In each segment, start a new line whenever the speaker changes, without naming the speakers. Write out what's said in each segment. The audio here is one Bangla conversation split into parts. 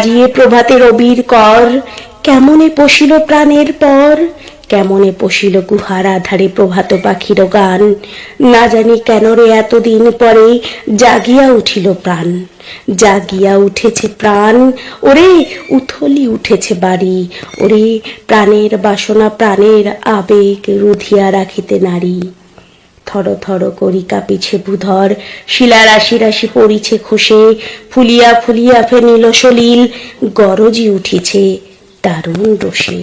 বাজিয়ে প্রভাতে রবির কর, কেমনে পশিল প্রাণের পর, কেমনে পশিল গুহার আধারে প্রভাত পাখির গান। না জানি কেন রে এতদিন পরে জাগিয়া উঠিল প্রাণ, জাগিয়া উঠেছে প্রাণ। ওরে উথলি উঠেছে বাড়ি, ওরে প্রাণের বাসনা প্রাণের আবেগ রুধিয়া রাখিতে নারী। থর থর করি কাঁপিছে ভূধর, শিলা রাশি রাশি পড়িছে খসে, ফুলিয়া ফুলিয়া ফেনিল সলিল, গরজি উঠিছে দারুণ রোষে।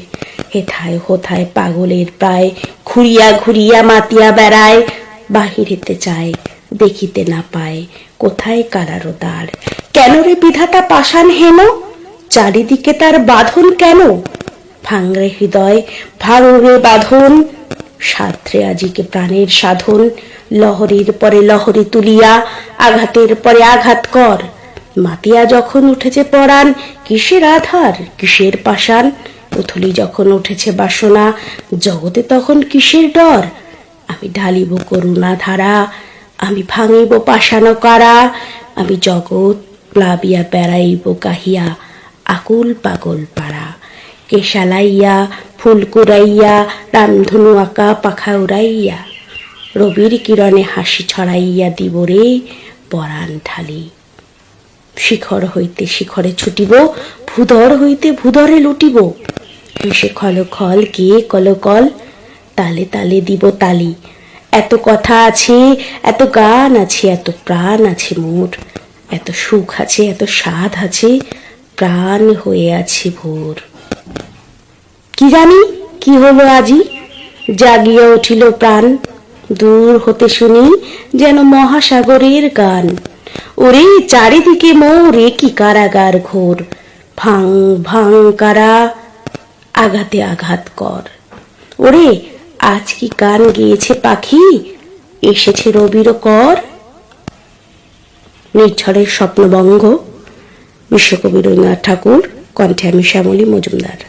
হেথায় হোথায় পাগলের প্রায়, ঘুরিয়া ঘুরিয়া মাতিয়া বেড়ায়, বাহিরেতে চায় দেখিতে না পায়, কোথায় কারার দ্বার। কেন রে বিধাতা পাষাণ হেন, চারিদিকে তার বাঁধন কেন? ভাঙরে হৃদয় ভাঙরে বাঁধন, সাত্রে আজিকে প্রাণের সাধন। লহরীর পরে লহরী তুলিয়া আঘাতের পরে আঘাত কর। মাতিয়া যখন উঠেছে পরাণ, কিসের আধার কিসের পাষাণ? উথলি যখন উঠেছে বাসনা, জগতে তখন কিসের ডর? আমি ঢালিব করুণা ধারা, আমি ভাঙিব পাষাণ কারা, আমি জগৎ প্লাবিয়া বেড়াইব কাহিয়া আকুল পাগল পাড়া। কেশালাইয়া ফুল কুড়াইয়া রামধনু আঁকা পাখা উড়াইয়া, রবির কিরণে হাসি ছড়াইয়া দিব রে পরাণ ঢালি। শিখর হইতে শিখরে ছুটিব, ভূধর হইতে ভূধরে লুটিব। হেসে খল খল কে কলকল, তালে তালে দিব তালি। এত কথা আছে, এত গান আছে, এত প্রাণ আছে মোর, এত সুখ আছে, এত স্বাদ আছে, প্রাণ হয়ে আছে ভোর। কি জানি কি হলো আজি, জাগিয়া উঠিল প্রাণ, দূর হতে শুনি যেন মহাসাগরের গান। ওরে চারিদিকে মোর কি কারাগার ঘোর, ভাঙ ভাঙ কারা আঘাতে আঘাত কর। ওরে আজ কি গান গেয়েছে পাখি, এসেছে রবির কর। নির্ঝরের স্বপ্নবঙ্গ, বিশ্বকবি রবীন্দ্রনাথ ঠাকুর, কণ্ঠে আমি শ্যামলী মজুমদার।